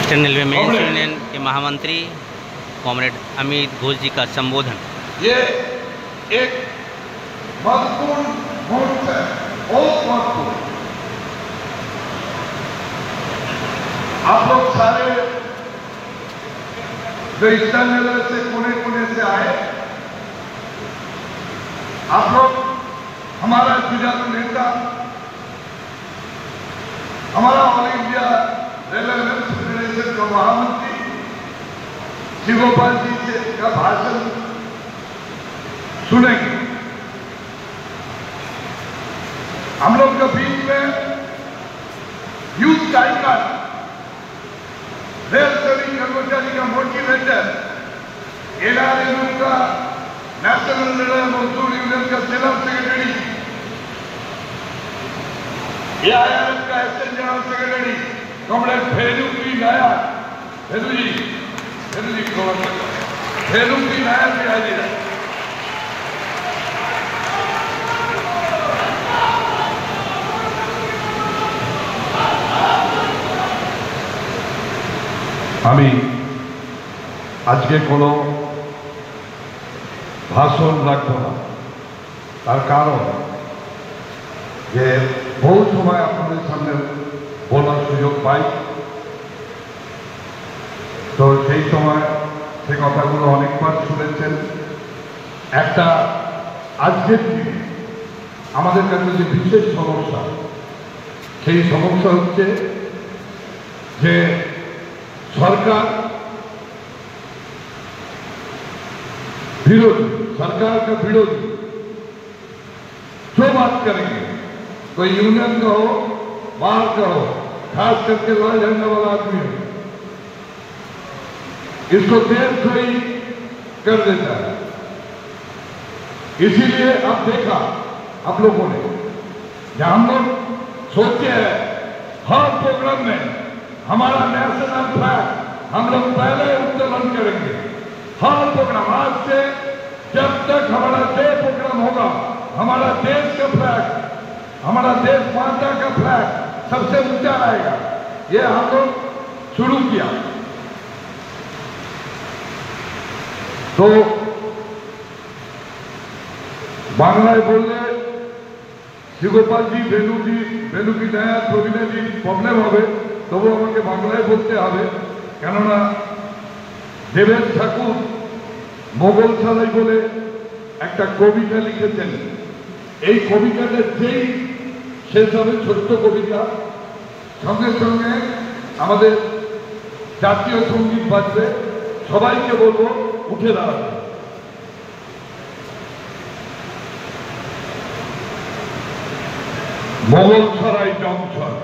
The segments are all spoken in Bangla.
ईस्टर्न रेलवे मेंस यूनियन के महामंत्री कॉमरेड अमित घोष जी का संबोधन। ये एक महत्वपूर्ण मुहूर्त है, बहुत महत्वपूर्ण। आप लोग सारे जो ईस्टर्न रेलवे से कोने कोने से आए, आप लोग हमारा जुझारू नेता, हमारा all India railway men's federation का महामंत्री श्री गोपाल जी से का भाषण सुनेंगे। हम लोग के बीच में यूथ का आइकन, रेल सेविंग कर्मचारी का मोटिवेटर, एनआरएलयू का नेशनल रेलवे मजदूर यूनियन का जनरल सेक्रेटरी, एआईआरएफ का SN general secretary comrade Felu की नायक, फेलू जी नायक दिखाई दे रहा है। আমি আজকে কোনো ভাষণ রাখবো না, তার কারণ যে বহু সময় আপনাদের সামনে বলার সুযোগ পাই, তো সেই সময় সে কথাগুলো অনেকবার শুনেছেন। একটা আজকের দিনে আমাদের কাছে যে বিশেষ সমস্যা, সেই সমস্যা হচ্ছে যে सरकार विरोधी, सरकार का विरोधी जो बात करेंगे, कोई यूनियन का हो, बाहर का हो, खास करके लाल झंडा वाला आदमी हो, इसको देश द्रोही कर देता है। इसीलिए अब देखा आप लोगों ने, जहां हम लोग सोचते हैं हर प्रोग्राम में हमारा नेशनल फ्लैग हम लोग पहले उत्तोलन करेंगे। हर प्रोग्राम आज से जब तक हमारा डे प्रोग्राम होगा, हमारा देश का फ्लैग, हमारा देश माता का फ्लैग सबसे ऊंचा रहेगा। ये हम लोग शुरू किया। तो बांग्लाয় बोलले शिवगोपाल जी, बेलू की नया प्रवीणा जी प्रॉब्लेम হবে, তবু আমাকে বাংলায় বলতে হবে, কেননা দেবেশ ঠাকুর মোগল সালাই বলে একটা কবিতা লিখেছেন। এই কবিতাটা যেই শেষ হবে, ছোট্ট কবিতা, সঙ্গে সঙ্গে আমাদের জাতীয় সঙ্গীত বাজবে। সবাইকে বলবো উঠে দাঁড়াবে। মোগলসরাই জংশন,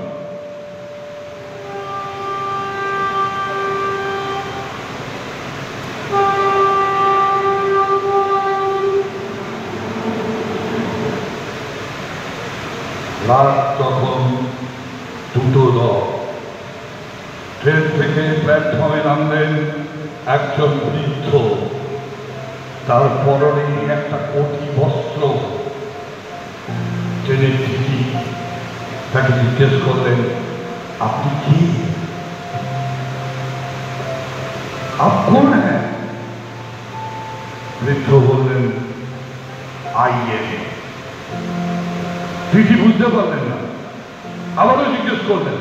রাত তখন 2:10। ট্রেন থেকে প্ল্যাটফর্মে নামলেন একজন বৃদ্ধ। তার পরনে একটা কটি বস্ত্র, ট্রেনের টিকিট। তাকে জিজ্ঞেস করলেন, আপনি কি? আপ কোন হ্যাঁ? বৃদ্ধ বললেন, আইএম। চিঠি বুঝতে পারলেন না, আবারও জিজ্ঞেস করলেন,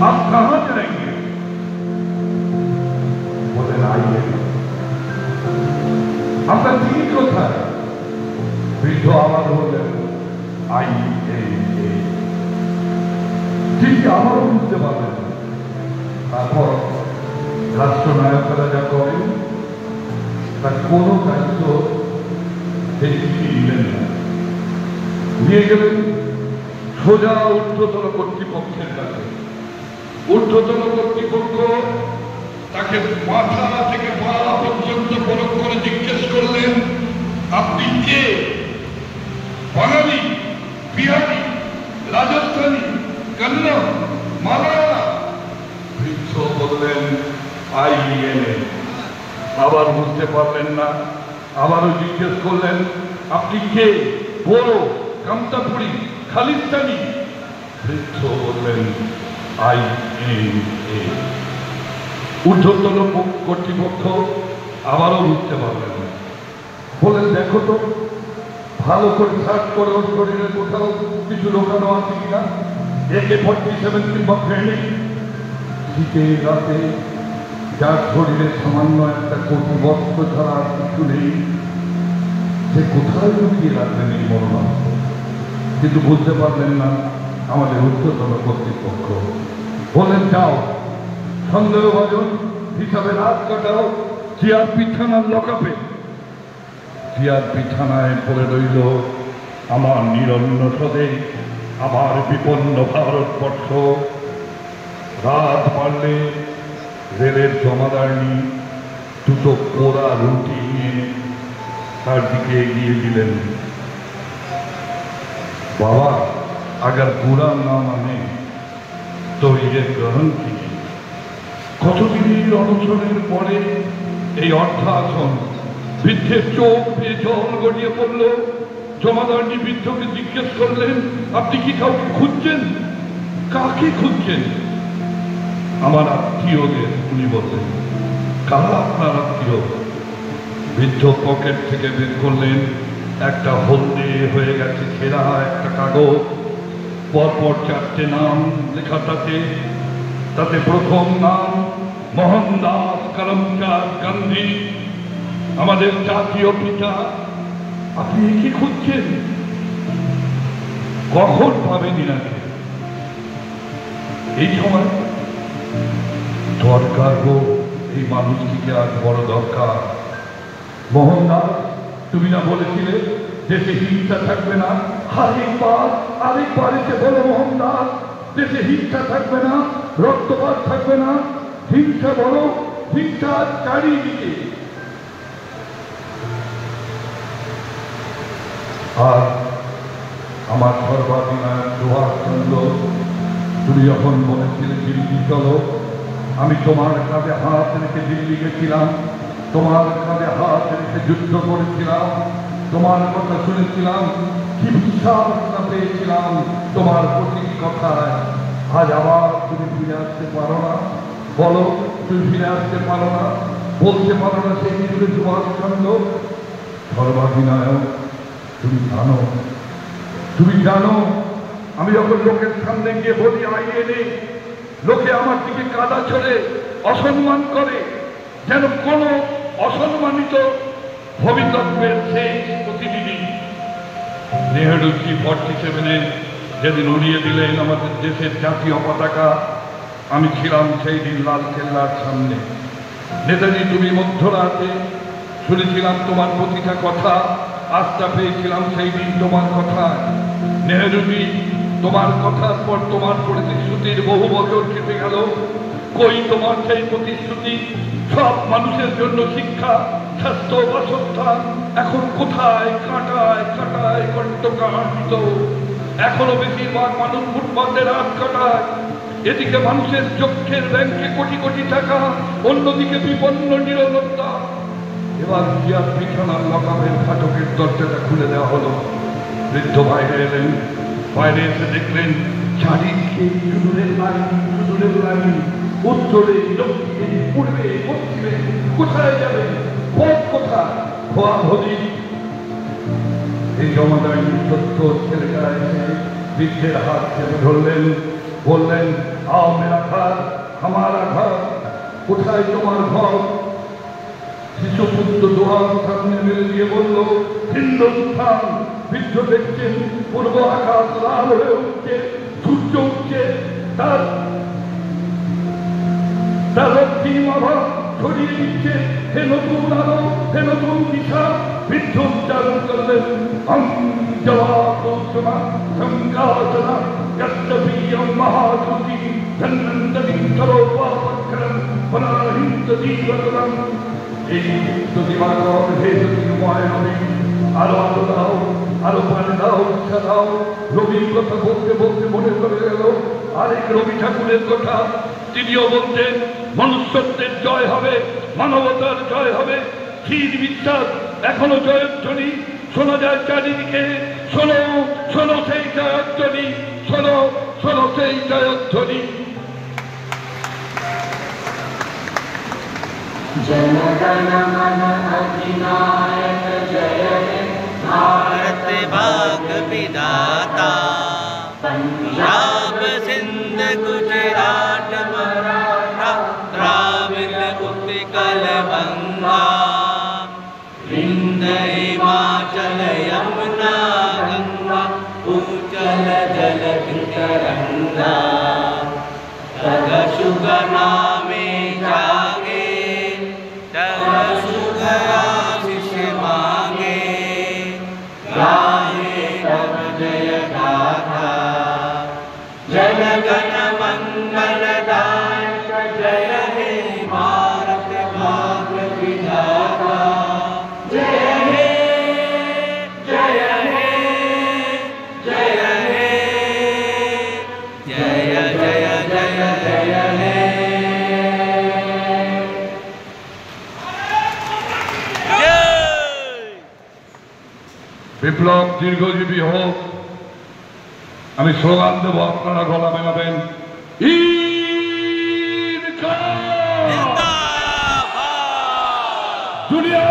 আপ কাহা যাएंगे? বলেন, আইএম। আপনার টিকিট কোথায়? বৃদ্ধ আবার বললেন, আইএম। চিঠি আবারও বুঝতে পারলেন না। তারপর রাষ্ট্রনায়করা যা করেন, তার কোনো দায়িত্ব সেই চিঠি নিলেন না, নিয়ে গেলেন সোজা ঊর্ধ্বতন কর্তৃপক্ষের কাছে। ঊর্ধ্বতন কর্তৃপক্ষ তাকে মাথা থেকে পা পর্যন্ত পরখ করে জিজ্ঞেস করলেন, আপনি কে? বাঙালি, বিহারি, রাজস্থানী, কন্নড়, মালায়ালা? বৃদ্ধ বললেন, আইএনএ। আবার বুঝতে পারলেন না, আবারও জিজ্ঞেস করলেন, আপনি কে? বড়, কামতাপুরি, খালিস্তানি? বৃদ্ধ বললেন, INA। ঊর্ধ্বতন কর্তৃপক্ষ আবারও বুঝতে পারলেন না, বলেন দেখো তো ভালো করে সার্চ করে ওর শরীরে কোথাও কিছু লোকানো আছে কিনা, AK-47 কিংবা গ্রেনেড। শীতে রাতে যার শরীরে সামান্য একটা কটি বস্ত্র ছাড়া আর কিছু নেই, সে কোথায় লুকিয়ে রাখলেন এই মরণাস্ত্র? কিন্তু বুঝতে পারলেন না আমাদের ঊর্ধ্বতন কর্তৃপক্ষ। বলেন যাও সন্দেহভাজন হিসাবে রাত কাটাও জিআরপি থানার লকআপে। জিআরপি থানায় পড়ে রইল আমার নিরন্ন সদে, আমার বিপন্ন ভারতবর্ষ। রাত পারলে রেলের জমাদারনি দুটো পোড়া রুটি নিয়ে তার দিকে এগিয়ে দিলেন। बाबा अगर बुरा ना माने तो ये ग्रहण कीजिए। কতদিনের অনশনের পরে এই অর্থাসন বৃদ্ধের চোখ বেয়ে জল গড়িয়ে পড়ল। জমাদারনি বৃদ্ধকে জিজ্ঞেস করলেন, আপনি কি কাউকে খুঁজছেন? কাকে খুঁজছেন? আমার আত্মীয়দের, উনি বললেন। কারা আপনার আত্মীয়? বৃদ্ধ পকেট থেকে বের করলেন একটা হলদে হয়ে গেছে ছেঁড়া একটা কাগজ, পরপর 4টে নাম লেখা। তাতে প্রথম নাম মোহনদাস করমচাঁদ গান্ধী, আমাদের জাতীয় পিতা। আপনি কি খুঁজছেন? কখন পাবেন ইনাকে? এই সময় দরকার গো, এই মানুষটিকে আজ বড় দরকার। মোহনদাস, তুমি না বলেছিলে দেশে হিংসা থাকবে না? আরেকবার এসে বলো মোহনদাস, দেশে হিংসা থাকবে না, রক্তপাত থাকবে না। হিংসা বলো, হিংসা চারিদিকে। আর আমার সর্বাধিনায়ক সুভাষচন্দ্র, তুমি যখন বলেছিলে দিল্লি চলো, আমি তোমার কাঁধে হাত রেখে দিল্লি গেছিলাম, তোমার কাঁধে হাত রেখে যুদ্ধ করেছিলাম, তোমার কথা শুনেছিলাম, কি বিশ্বাস পেয়েছিলাম তোমার প্রতি কথায়। আজ আবার তুমি ফিরে আসতে পারো না? বলো, তুমি ফিরে আসতে পারো না? বলতে পারো না সেই যুগে সুভাষচন্দ্র? সর্বাধিনায়ক, তুমি জানো আমি যখন লোকের সামনে গিয়ে বলি INA, লোকে আমার দিকে কাদা ছড়ে অসম্মান করে, যেন কোন অসম্মানিত ভবিতব্যের সেই প্রতিনিধি। নেহেরুজি 47-এ যেদিন উড়িয়ে দিলেন আমাদের দেশের জাতীয় পতাকা, আমি ছিলাম সেই দিন লাল কেল্লার সামনে। নেতাজি, তুমি মধ্যরাতে শুনেছিলাম তোমার প্রতিটা কথা, আস্থা পেয়েছিলাম সেই দিন তোমার কথা। নেহেরুজি, তোমার কথার পর তোমার প্রতিশ্রুতির বহু বছর কেটে গেল, কই তোমার সেই প্রতিশ্রুতি? সব মানুষের জন্য শিক্ষা, স্বাস্থ্য, বাসস্থান এখন কোথায়? কাঁটায় কাঁটায় কণ্ঠকাঠিত। এখনো বেশিরভাগ মানুষ ফুটপাতে রাত কাটায়। এদিকে মানুষের চোখের ব্যাংকে কোটি কোটি টাকা, অন্যদিকে বিপন্ন নিরবতা। এবার জিআরপি থানার লকআপের ফাটকের দরজাটা খুলে দেওয়া হলো। বৃদ্ধ বাইরে এলেন। বাইরে এসে দেখলেন চারিদিকে সুদূরের লাইন, উত্তরে, দক্ষিণে, পূর্বে, পশ্চিমে। কোথায় যাবে? পথ কোথায়? খোয়াভরি। এই জমাদারি সত্য ছেলেটা এসে বৃদ্ধের হাত চেপে ধরলেন, বললেন, আও মেরা ঘর, হামারা ঘর। কোথায় তোমার ঘর? শিশুপুত্র দোয়ার সামনে মেরে দিয়ে বলল, হিন্দুস্থান। বৃদ্ধ দেখছেন পূর্ব আকাশ লাল হয়ে উঠছে, সূর্য উঠছে, তার রক্তিম আভা ছড়িয়ে দিচ্ছে। হে নতুন আলো, হে নতুন দিশা। বৃদ্ধ উচ্চারণ করলেন, জবাবনা সংঘাতনা কর্তব্যম মহাজ্যোতি ধন্বন্তরিং সর্বপাপক্ষরম পুনরহিত জীবতম। এই দিবাকর হে জ্যোতির্ময় নবী, আরো আলো দাও, আরো পানি দাও, ইচ্ছা দাও। রবির কথা বলতে বলতে মনে করে গেল আরেক রবি ঠাকুরের কথা। তিনিও বলতেন, মনুষ্যত্বের জয় হবে, মানবতার জয় হবে। স্থির বিশ্বাস এখনো জয়ধ্বনি শোনা যায় চারিদিকে। শোনো, শোনো সেই জয়ধ্বনি, শোনো, শোনো সেই জয়ধ্বনি। जनगण मन अधिनायक जय हे भारत भाग्य विधाता पंजाब सिंध गुजरात मराठा द्राविड़ उत्कल बंगा विंध्य हिमाचल यमुना गंगा उच्चल जलधि तरंगा तग शुग नामे जागे तग शुग आशीष मांगे गाये तब जय गाथा जनगण मंगलदायक जय हे भारत भाग्य विधाता जय हे जय हे जय हे जय जय जय जय हे বিপ্লব দীর্ঘজীবী হোক। আমি স্লোগান দেবো, আপনারা গলা মেলাবেন। জিন্দাবাদ দুনিয়া